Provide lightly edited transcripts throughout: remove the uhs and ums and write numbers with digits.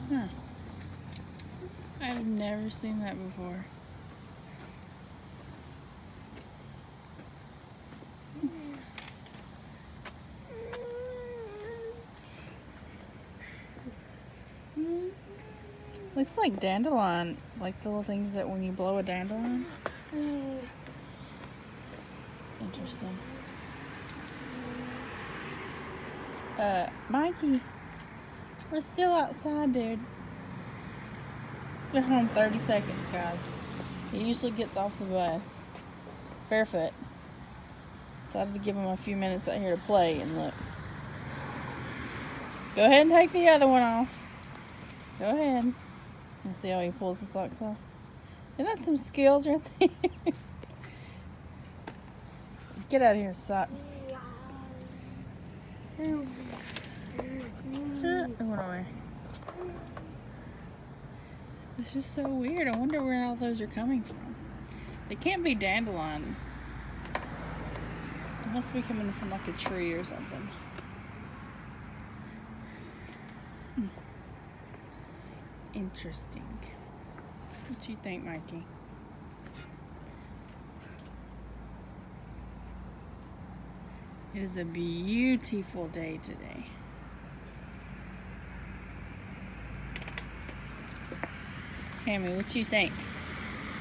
Huh. I've never seen that before. Looks like dandelion, like the little things that when you blow a dandelion. Interesting. Mikey, we're still outside, dude. It's been home 30 seconds, guys. He usually gets off the bus barefoot. Decided to give him a few minutes out here to play and look. Go ahead and take the other one off. Go ahead. And see how he pulls the socks off. Isn't that some skills right there? Get out of here, sock. What away. It's just so weird. I wonder where all those are coming from. They can't be dandelion. It must be coming from like a tree or something. Interesting. What do you think, Mikey? It is a beautiful day today. Hammy, what do you think?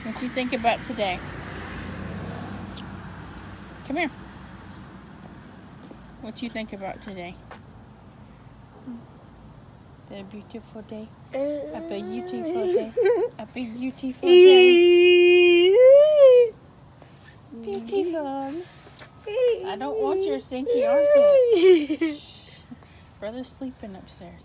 What do you think about today? Come here. What do you think about today? A beautiful day. A beautiful day. A beautiful day. Beautiful. I don't want your stinky armpit. Brother's sleeping upstairs.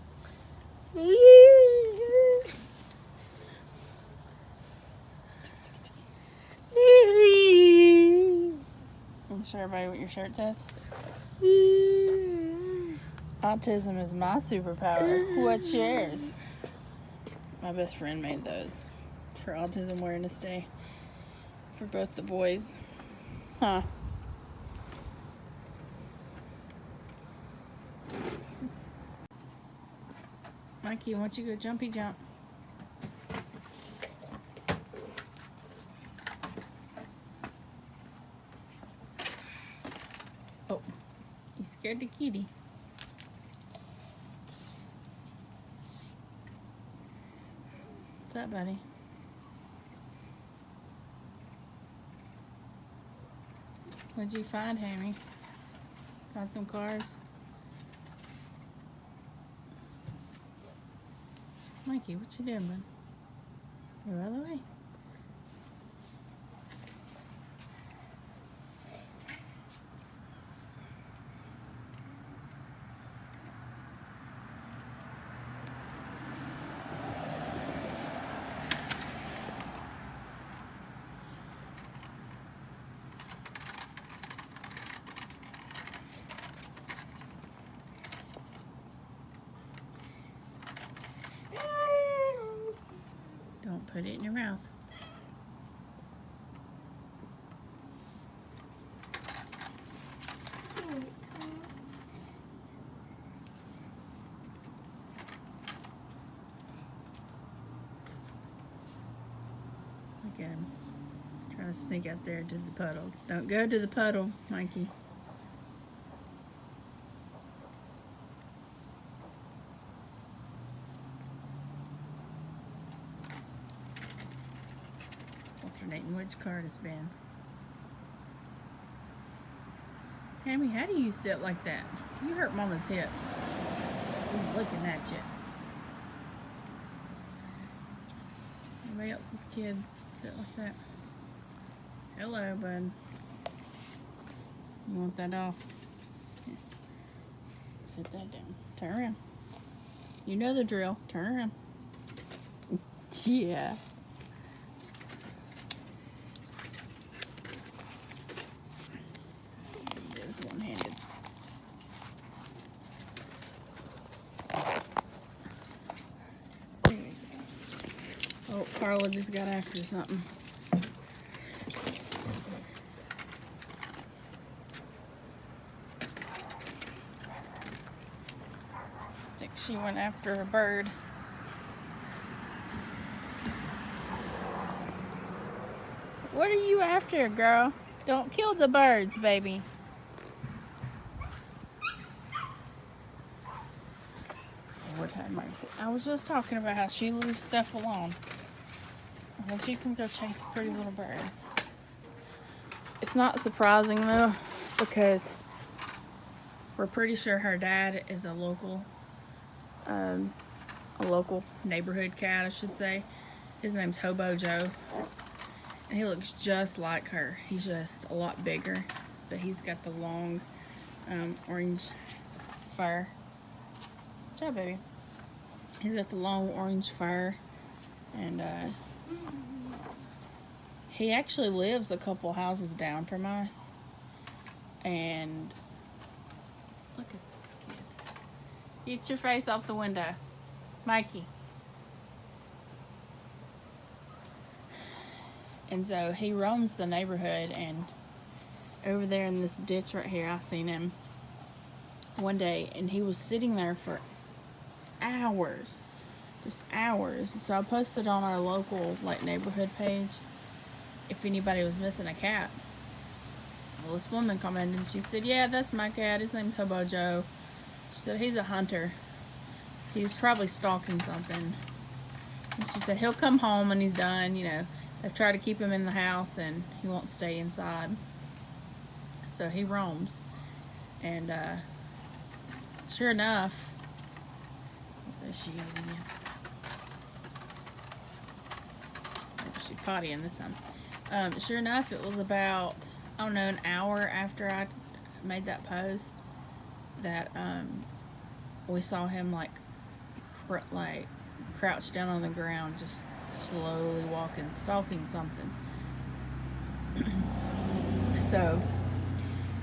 Want to show everybody what your shirt says? Autism is my superpower. What's yours? My best friend made those for Autism Awareness Day for both the boys. Huh. Mikey, why don't you go jumpy jump? Oh, he scared the kitty. What's up, buddy? What'd you find, Hammy? Found some cars? Mikey, what you doing, bud? You're out of the way. Don't put it in your mouth. Look at him. Trying to sneak out there to the puddles. Don't go to the puddle, Mikey. Alternating which card has been. Hammy, how do you sit like that? You hurt Mama's hips. He's looking at you. Anybody else's kid sit like that? Hello, bud. You want that off? Here. Sit that down. Turn around. You know the drill. Turn around. Yeah. It is one-handed. There we go. Oh, Carla just got after something. I think she went after a bird. What are you after, girl? Don't kill the birds, baby. Lord have mercy. I was just talking about how she leaves stuff alone. Well, she can go chase a pretty little bird. It's not surprising though, because we're pretty sure her dad is a local neighborhood cat, I should say. His name's Hobo Joe, and he looks just like her. He's just a lot bigger, but he's got the long orange fur. Good job, baby. He's got the long orange fur, and he actually lives a couple houses down from us. And look at this kid. Get your face off the window, Mikey. And so he roams the neighborhood, and over there in this ditch right here, I seen him one day, and he was sitting there for hours, just hours. So I posted on our local neighborhood page if anybody was missing a cat. Well, this woman commented and she said, yeah, that's my cat. His name's Hobo Joe. She said he's a hunter. He was probably stalking something. And she said he'll come home when he's done. You know, they've tried to keep him in the house and he won't stay inside. So he roams. And sure enough, there she goes again. She's pottying this time. Sure enough, it was about, I don't know, an hour after I made that post that we saw him crouched down on the ground, just slowly walking, stalking something. So,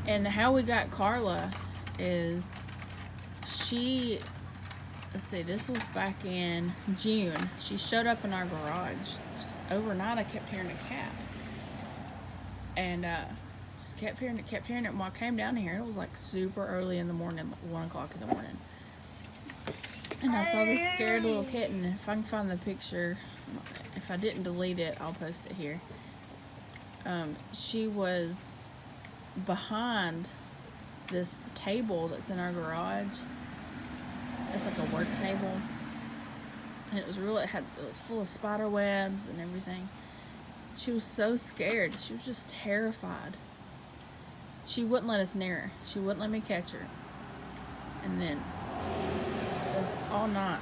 and how we got Carla is let's see, this was back in June. She showed up in our garage. Just overnight I kept hearing a cat. And just kept hearing it. And when I came down here, it was super early in the morning, 1 o'clock in the morning. And I saw this scared little kitten. If I can find the picture, if I didn't delete it, I'll post it here. She was behind this table that's in our garage. It's like a work table. And it was full of spider webs and everything. She was so scared. She was just terrified. She wouldn't let us near her. She wouldn't let me catch her. And then, just all night,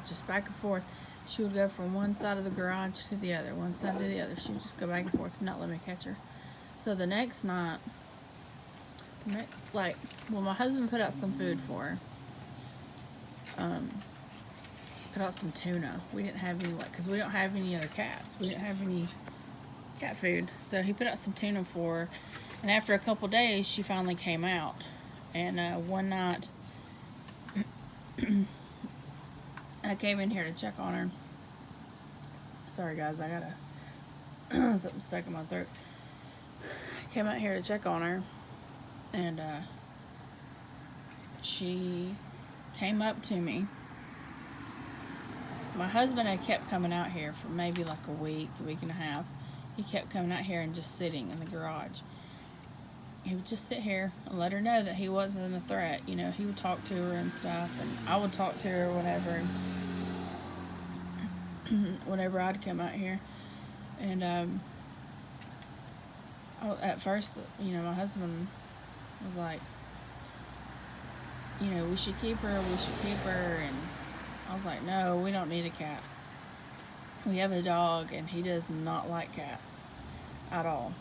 just back and forth, she would go from one side of the garage to the other, one side to the other. She would just go back and forth and not let me catch her. So the next night, my husband put out some food for her. Put out some tuna. We didn't have any, because we don't have any other cats. We didn't have any cat food. So he put out some tuna for her. And after a couple days, she finally came out. And one night, I came in here to check on her. Sorry guys, I got something stuck in my throat. I came out here to check on her. And she came up to me. My husband had kept coming out here for maybe a week and a half. He kept coming out here and just sitting in the garage. He would just sit here and let her know that he wasn't a threat. You know, he would talk to her and stuff, and I would talk to her or whatever. Whenever I'd come out here. And at first, my husband was like, we should keep her, and I was like, no, we don't need a cat. We have a dog, and he does not like cats at all.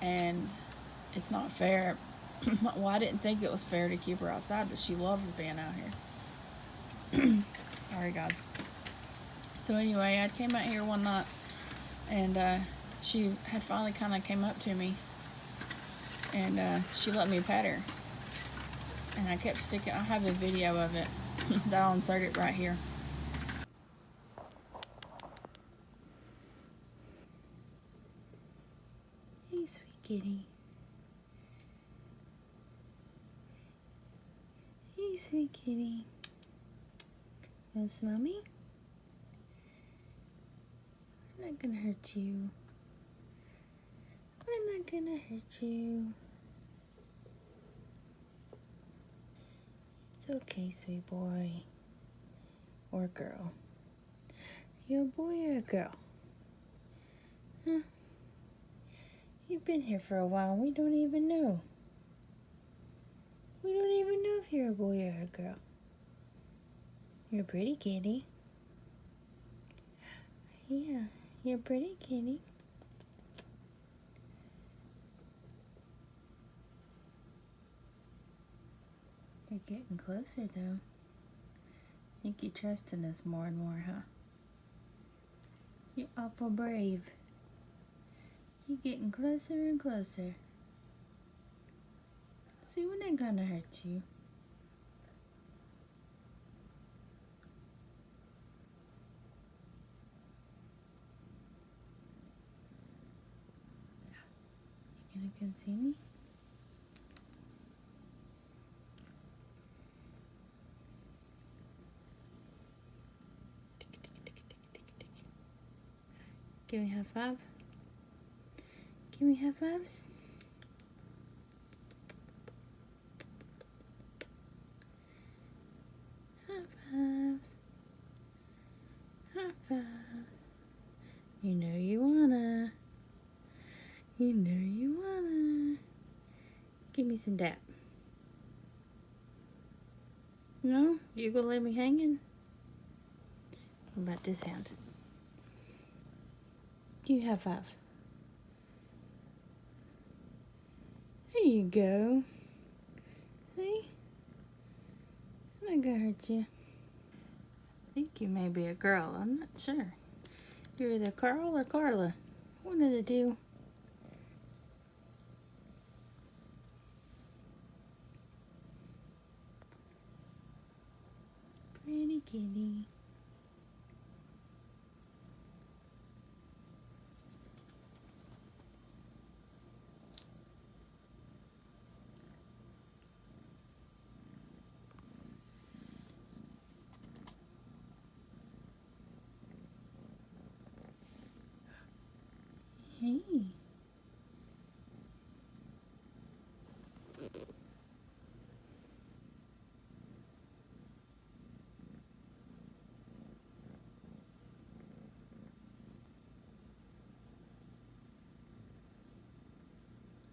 And it's not fair. Well, I didn't think it was fair to keep her outside, but she loved being out here. Sorry, guys. So anyway, I came out here one night, and she had finally kind of came up to me, and she let me pet her. And I kept sticking, I have a video of it that I'll insert it right here. Hey, sweet kitty. Hey, sweet kitty. You want to smell me? Isn't that gonna hurt you. We're not gonna hurt you. It's okay, sweet boy. Or girl. Are you a boy or a girl? Huh? You've been here for a while. We don't even know. We don't even know if you're a boy or a girl. You're a pretty kitty. Yeah, you're a pretty kitty. You're getting closer, though. I think you're trusting us more and more, huh? You're awful brave. You're getting closer and closer. See, we're not gonna hurt you. You gonna come see me? Give me a high five. Give me high fives. High fives. High five. You know you wanna. You know you wanna. Give me some dap. No? You gonna leave me hanging? What about this hand? Give me a high five. There you go. See? I'm not gonna hurt you. I think you may be a girl. I'm not sure. You're either Carl or Carla. One of the two. Pretty kitty. Hey.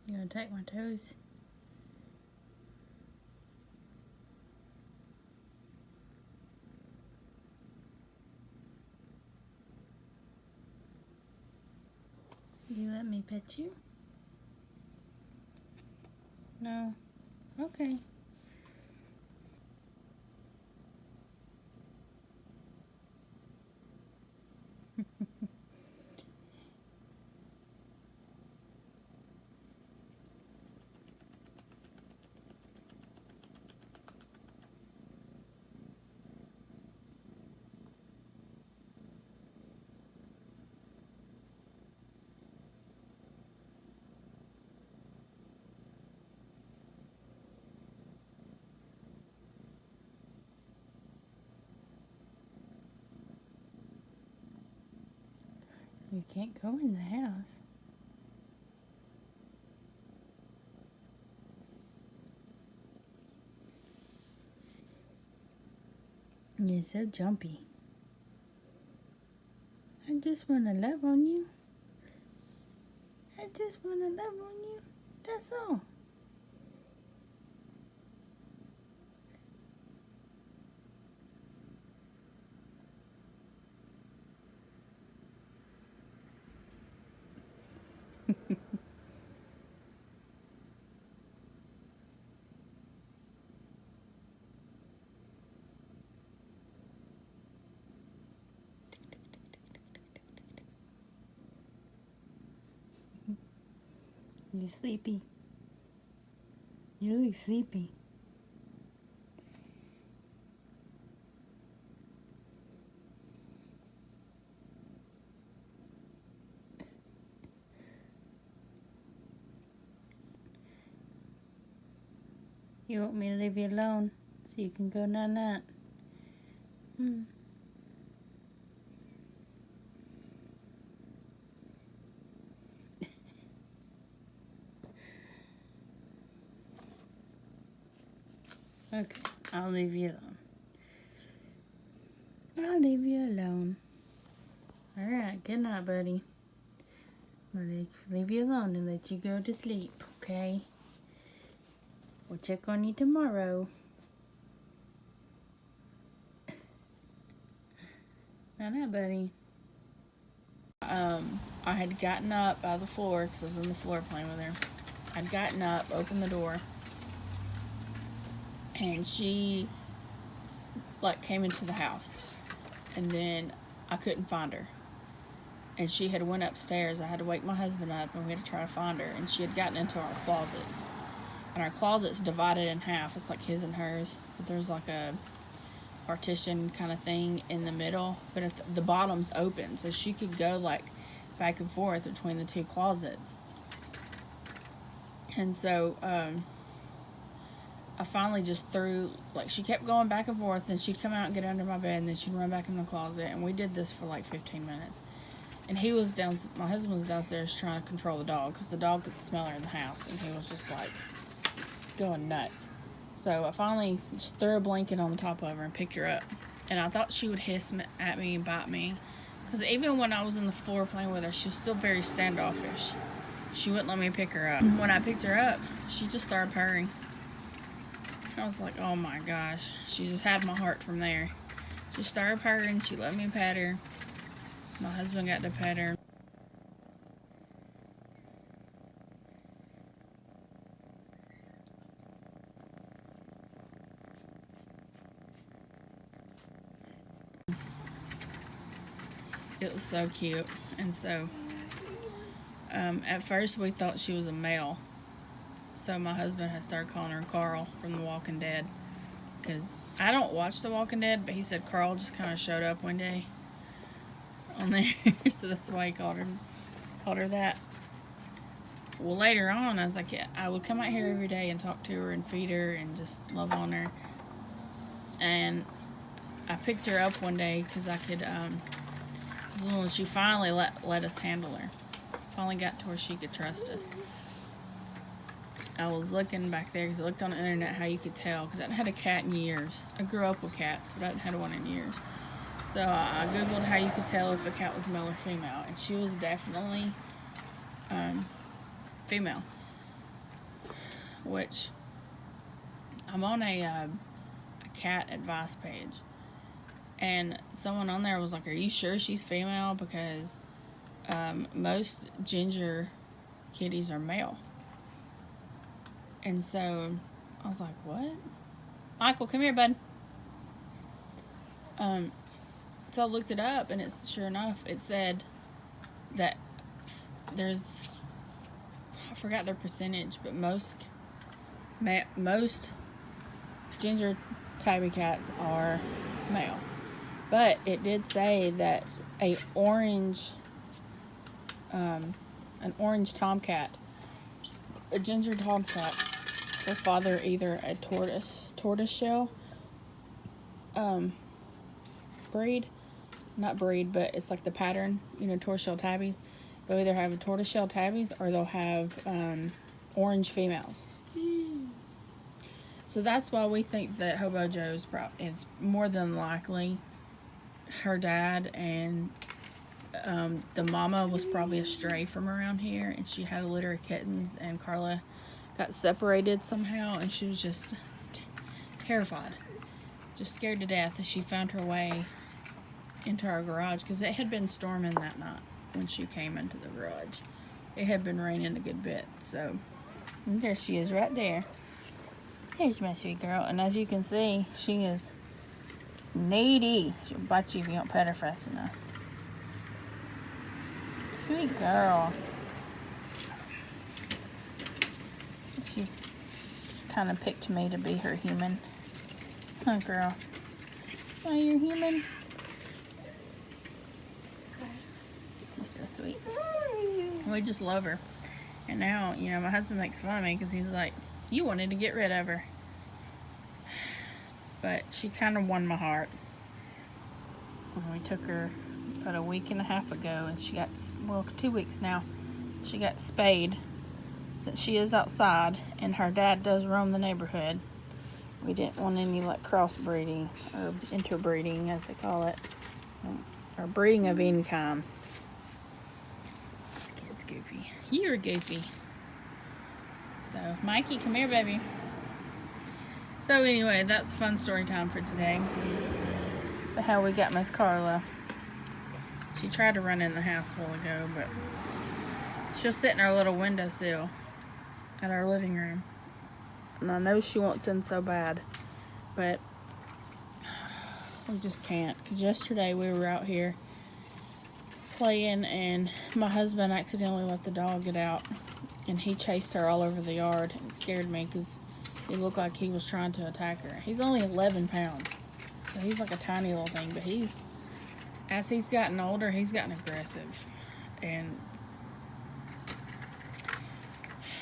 You gonna take my toes? You let me pet you? No. Okay. You can't go in the house. You're so jumpy. I just want to love on you. I just want to love on you. That's all. You sleepy? You look sleepy. You want me to leave you alone so you can go night-night? Okay, I'll leave you alone. I'll leave you alone. Alright, good night, buddy. I'll leave you alone and let you go to sleep, okay? We'll check on you tomorrow. Night, buddy. I had gotten up out of the floor because I was on the floor playing with her. I'd gotten up, opened the door, and she came into the house, and then I couldn't find her, and she had went upstairs. I had to wake my husband up, and we had to try to find her, and she had gotten into our closet, and our closet's divided in half. It's like his and hers, but there's like a partition kind of thing in the middle, but at the bottom's open, so she could go back and forth between the two closets. And so I finally just threw, she kept going back and forth, and she'd come out and get under my bed, and then she'd run back in the closet, and we did this for 15 minutes. And he was my husband was downstairs trying to control the dog, because the dog could smell her in the house, and he was just going nuts. So I finally just threw a blanket on the top of her and picked her up. And I thought she would hiss at me and bite me, because even when I was on the floor playing with her, she was still very standoffish. She wouldn't let me pick her up. When I picked her up, she just started purring. I was like, oh my gosh. She just had my heart from there. She started purring. She let me pet her. My husband got to pet her. It was so cute. And so at first we thought she was a male, so my husband had started calling her Carl from The Walking Dead, because I don't watch The Walking Dead, but he said Carl just kind of showed up one day on there, so that's why he called her that. Well, later on, I was like, yeah, I would come out here every day and talk to her and feed her and just love on her. And I picked her up one day because I could she finally let us handle her. Finally got to where she could trust us. I was looking back there because I looked on the internet how you could tell, because I hadn't had a cat in years. I grew up with cats, but I hadn't had one in years. So I googled how you could tell if a cat was male or female, and she was definitely female. Which I'm on a cat advice page, and someone on there was like, "Are you sure she's female? Because most ginger kitties are male." And so I was like, "What?" Michael, come here, bud. So I looked it up, and it's sure enough, it said that I forgot their percentage, but most ginger tabby cats are male. But it did say that an orange tomcat, a ginger tomcat, will father either a tortoiseshell breed, not breed, but it's like the pattern, tortoiseshell tabbies. They'll either have tortoiseshell tabbies or they'll have orange females. So that's why we think that Hobo Joe's is more than likely her dad, and the mama was probably a stray from around here, and she had a litter of kittens, and Carla got separated somehow, and she was just terrified, just scared to death as she found her way into our garage, because it had been storming that night when she came into the garage. It had been raining a good bit, so there she is right there. There's my sweet girl, and as you can see, she is needy. She'll bite you if you don't pet her fast enough. Sweet girl. She's kind of picked me to be her human. Huh, girl? Oh, you're human? She's so sweet. We just love her. And now, my husband makes fun of me because he's like, you wanted to get rid of her. But she kind of won my heart. We took her about a week and a half ago, and she got, 2 weeks now, she got spayed. Since she is outside, and her dad does roam the neighborhood, We didn't want any like crossbreeding or interbreeding, as they call it, or breeding of any kind. This kid's goofy. You're goofy. So, Mikey, come here, baby. So anyway, that's fun story time for today. But how we got Miss Carla. She tried to run in the house a while ago, but she'll sit in our little windowsill at our living room. And I know she wants in so bad, but we just can't. Because yesterday we were out here playing and my husband accidentally let the dog get out. And he chased her all over the yard. It scared me because it looked like he was trying to attack her. He's only 11 pounds. So he's like a tiny little thing. But as he's gotten older, he's gotten aggressive. And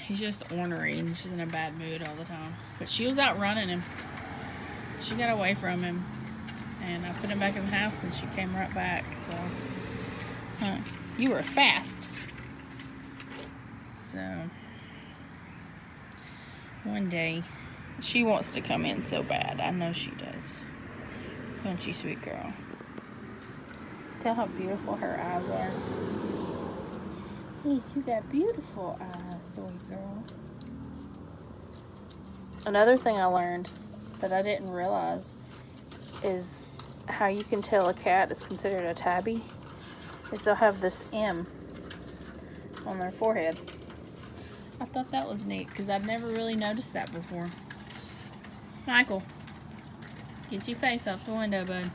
he's just ornery and she's in a bad mood all the time. But she was out running him. She got away from him. And I put him back in the house and she came right back. So, you were fast. So, one day, she wants to come in so bad. I know she does. Don't you, sweet girl? Tell how beautiful her eyes are. Yes, you got beautiful eyes, sweet girl. Another thing I learned that I didn't realize is how you can tell a cat is considered a tabby is they'll have this M on their forehead. I thought that was neat because I'd never really noticed that before. Michael, get your face off the window, bud.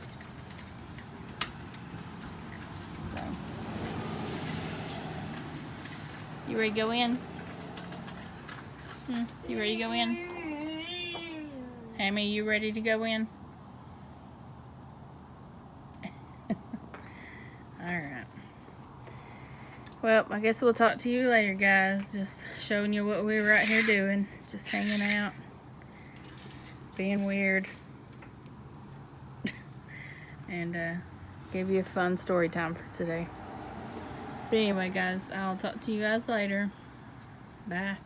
So, you ready to go in? You ready to go in? Hammy, you ready to go in? Alright. Well, I guess we'll talk to you later, guys. Just showing you what we were out here doing. Just hanging out. Being weird. And gave you a fun story time for today. But anyway, guys, I'll talk to you guys later. Bye.